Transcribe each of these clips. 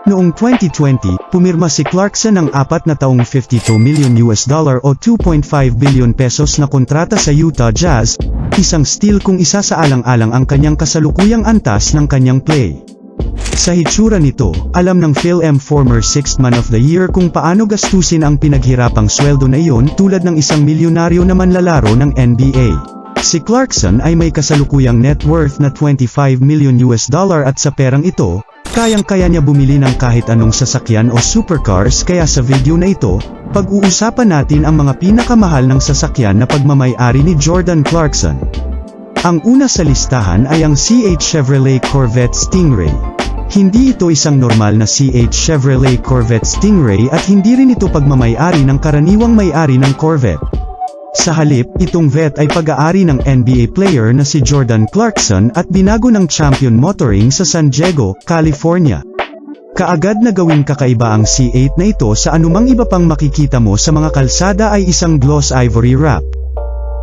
Noong 2020, pumirma si Clarkson ng 4 na taong $52 million o 2.5 billion pesos na kontrata sa Utah Jazz, isang steal kung isa sa alang-alang ang kanyang kasalukuyang antas ng kanyang play. Sa hitsura nito, alam ng Phil former 6th Man of the Year kung paano gastusin ang pinaghirapang sweldo na iyon tulad ng isang milyonaryo na manlalaro ng NBA. Si Clarkson ay may kasalukuyang net worth na $25 million at sa perang ito, kayang-kaya niya bumili ng kahit anong sasakyan o supercars kaya sa video na ito, pag-uusapan natin ang mga pinakamahal ng sasakyan na pagmamay-ari ni Jordan Clarkson. Ang una sa listahan ay ang CH Chevrolet Corvette Stingray. Hindi ito isang normal na CH Chevrolet Corvette Stingray at hindi rin ito pagmamay-ari ng karaniwang may-ari ng Corvette. Sa halip, itong vet ay pag-aari ng NBA player na si Jordan Clarkson at binago ng Champion Motoring sa San Diego, California. Kaagad na gawing kakaiba ang C8 na ito sa anumang iba pang makikita mo sa mga kalsada ay isang gloss ivory wrap.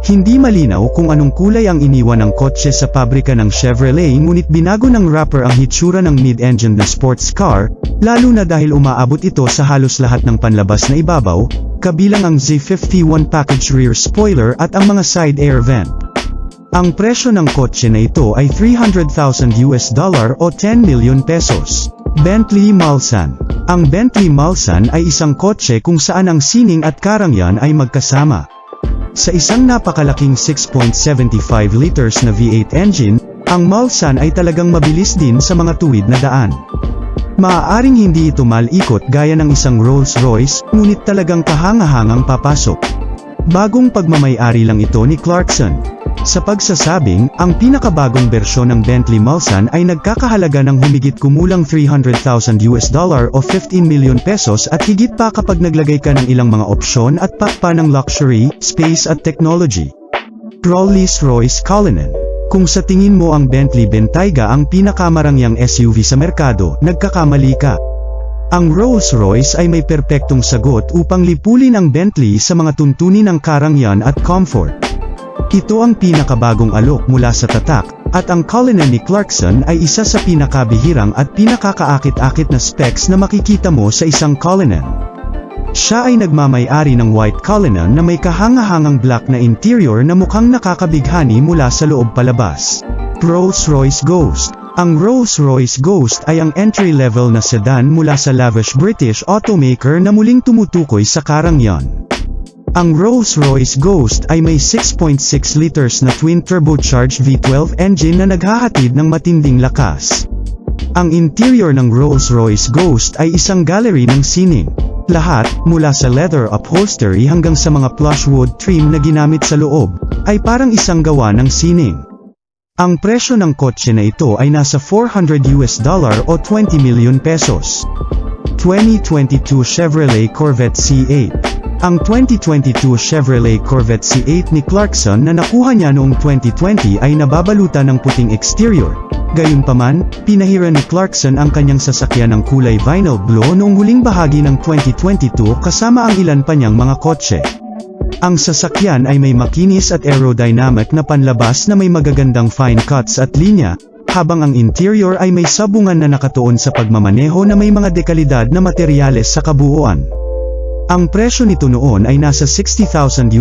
Hindi malinaw kung anong kulay ang iniwan ng kotse sa pabrika ng Chevrolet ngunit binago ng wrapper ang hitsura ng mid-engine na sports car, lalo na dahil umaabot ito sa halos lahat ng panlabas na ibabaw, kabilang ang Z51 package rear spoiler at ang mga side air vent. Ang presyo ng kotse na ito ay $300,000 o 10 million pesos. Bentley Mulsanne. Ang Bentley Mulsanne ay isang kotse kung saan ang sining at karangyan ay magkasama. Sa isang napakalaking 6.75 liters na V8 engine, ang Mulsanne ay talagang mabilis din sa mga tuwid na daan. Maaaring hindi ito malikot gaya ng isang Rolls-Royce, ngunit talagang kahangahangang papasok. Bagong pagmamay-ari lang ito ni Clarkson. Sa pagsasabing, ang pinakabagong bersyon ng Bentley Mulsanne ay nagkakahalaga ng humigit kumulang $300,000 o 15 million pesos at higit pa kapag naglagay ka ng ilang mga opsyon at pakpa ng luxury, space at technology. Rolls-Royce Cullinan. Kung sa tingin mo ang Bentley Bentayga ang pinakamarangyang SUV sa merkado, nagkakamali ka. Ang Rolls-Royce ay may perpektong sagot upang lipulin ang Bentley sa mga tuntunin ng karangyan at comfort. Ito ang pinakabagong alok mula sa tatak, at ang Cullinan ni Clarkson ay isa sa pinakabihirang at pinakakaakit-akit na specs na makikita mo sa isang Cullinan. Siya ay nagmamay-ari ng White Cullinan na may kahangahangang black na interior na mukhang nakakabighani mula sa loob palabas. Rolls-Royce Ghost. Ang Rolls-Royce Ghost ay ang entry-level na sedan mula sa lavish British automaker na muling tumutukoy sa karangyan. Ang Rolls-Royce Ghost ay may 6.6 liters na twin-turbocharged V12 engine na naghahatid ng matinding lakas. Ang interior ng Rolls-Royce Ghost ay isang gallery ng sining. Lahat, mula sa leather upholstery hanggang sa mga plush wood trim na ginamit sa loob, ay parang isang gawa ng sining. Ang presyo ng kotse na ito ay nasa $400 o 20 million pesos. 2022 Chevrolet Corvette C8. Ang 2022 Chevrolet Corvette C8 ni Clarkson na nakuha niya noong 2020 ay nababalutan ng puting exterior. Gayunpaman, pinahira ni Clarkson ang kanyang sasakyan ng kulay vinyl blue noong huling bahagi ng 2022 kasama ang ilan pa niyang mga kotse. Ang sasakyan ay may makinis at aerodynamic na panlabas na may magagandang fine cuts at linya, habang ang interior ay may sabungan na nakatuon sa pagmamaneho na may mga dekalidad na materyales sa kabuuan. Ang presyo nito noon ay nasa $60,000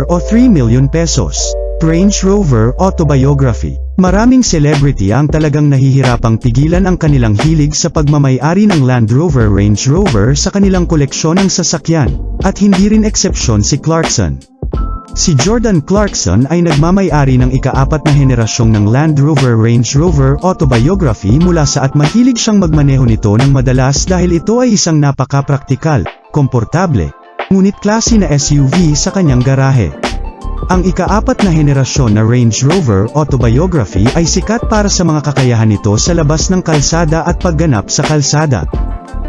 o 3 million pesos. Range Rover Autobiography. Maraming celebrity ang talagang nahihirapang pigilan ang kanilang hilig sa pagmamay-ari ng Land Rover Range Rover sa kanilang koleksyon ng sasakyan, at hindi rin eksepsyon si Clarkson. Si Jordan Clarkson ay nagmamay-ari ng ika-4 na henerasyong ng Land Rover Range Rover Autobiography mula sa at mahilig siyang magmaneho nito ng madalas dahil ito ay isang napaka-praktikal, komportable, ngunit klase na SUV sa kanyang garahe. Ang ika-4 na henerasyon na Range Rover Autobiography ay sikat para sa mga kakayahan nito sa labas ng kalsada at pagganap sa kalsada.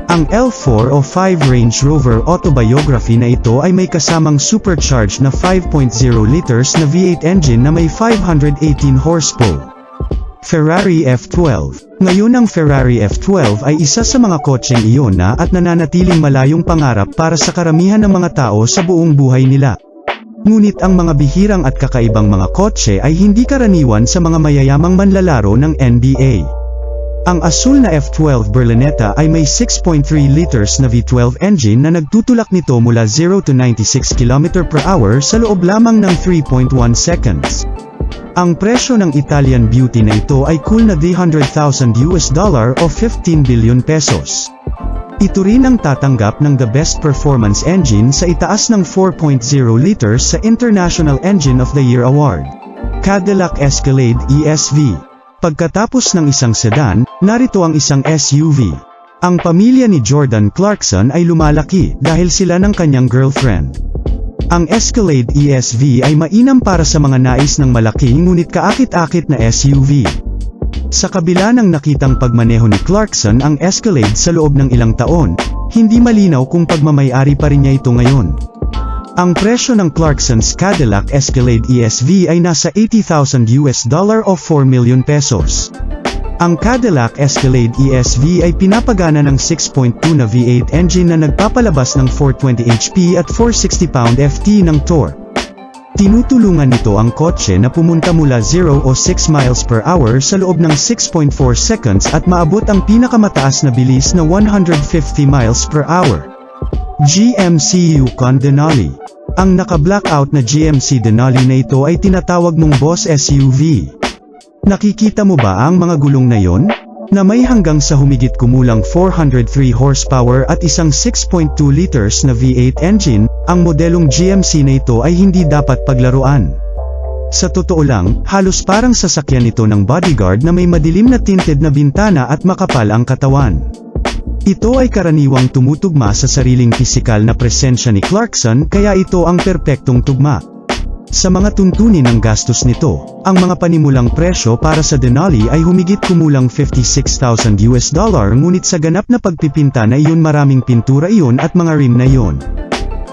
Ang L4 o 5 Range Rover Autobiography na ito ay may kasamang supercharged na 5.0 liters na V8 engine na may 518 horsepower. Ferrari F12. Ngayon ang Ferrari F12 ay isa sa mga kotseng iyon na at nananatiling malayong pangarap para sa karamihan ng mga tao sa buong buhay nila. Ngunit ang mga bihirang at kakaibang mga kotse ay hindi karaniwan sa mga mayayamang manlalaro ng NBA. Ang asul na F12 Berlinetta ay may 6.3 liters na V12 engine na nagtutulak nito mula 0 to 96 km per hour sa loob lamang ng 3.1 seconds. Ang presyo ng Italian Beauty na ito ay cool na $300,000 o 15 billion pesos. Ito rin ang tatanggap ng the best performance engine sa itaas ng 4.0 liters sa International Engine of the Year Award. Cadillac Escalade ESV. Pagkatapos ng isang sedan, narito ang isang SUV. Ang pamilya ni Jordan Clarkson ay lumalaki dahil sila ng kanyang girlfriend. Ang Escalade ESV ay mainam para sa mga nais ng malaki ngunit kaakit-akit na SUV. Sa kabila ng nakitang pagmaneho ni Clarkson ang Escalade sa loob ng ilang taon, hindi malinaw kung pagmamay-ari pa rin niya ito ngayon. Ang presyo ng Clarkson's Cadillac Escalade ESV ay nasa $80,000 o 4 million pesos. Ang Cadillac Escalade ESV ay pinapagana ng 6.2 na V8 engine na nagpapalabas ng 420 HP at 460 pound-ft ng torque. Tinutulungan nito ang kotse na pumunta mula 0 o 6 miles per hour sa loob ng 6.4 seconds at maabot ang pinakamataas na bilis na 150 miles per hour. GMC Yukon Denali. Ang naka-blackout na GMC Denali na ito ay tinatawag mong boss SUV. Nakikita mo ba ang mga gulong na yon? Na may hanggang sa humigit kumulang 403 horsepower at isang 6.2 liters na V8 engine, ang modelong GMC na ito ay hindi dapat paglaruan. Sa totoo lang, halos parang sasakyan ito ng bodyguard na may madilim na tinted na bintana at makapal ang katawan. Ito ay karaniwang tumutugma sa sariling pisikal na presensya ni Clarkson kaya ito ang perpektong tugma. Sa mga tuntunin ng gastos nito, ang mga panimulang presyo para sa Denali ay humigit kumulang $56,000 ngunit sa ganap na pagpipinta na iyon maraming pintura iyon at mga rim na iyon.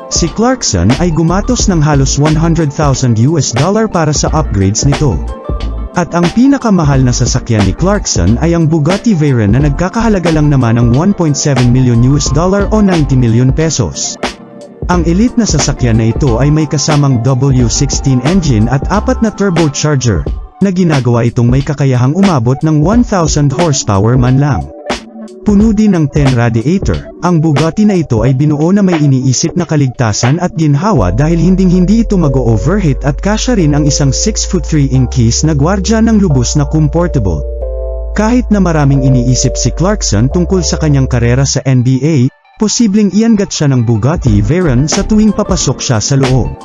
Si Clarkson ay gumatos ng halos $100,000 para sa upgrades nito. At ang pinakamahal na sasakyan ni Clarkson ay ang Bugatti Veyron na nagkakahalaga lang naman ng $1.7 million o 90 million pesos. Ang elite na sasakyan na ito ay may kasamang W16 engine at 4 na turbocharger, na ginagawa itong may kakayahang umabot ng 1,000 horsepower man lang. Puno din ng 10 radiator, ang Bugatti na ito ay binuo na may iniisip na kaligtasan at ginhawa dahil hinding-hindi ito mag-overheat at kasya rin ang isang 6'3" na gwardya ng lubos na comfortable. Kahit na maraming iniisip si Clarkson tungkol sa kanyang karera sa NBA, posibleng iangat siya ng Bugatti Veyron sa tuwing papasok siya sa loob.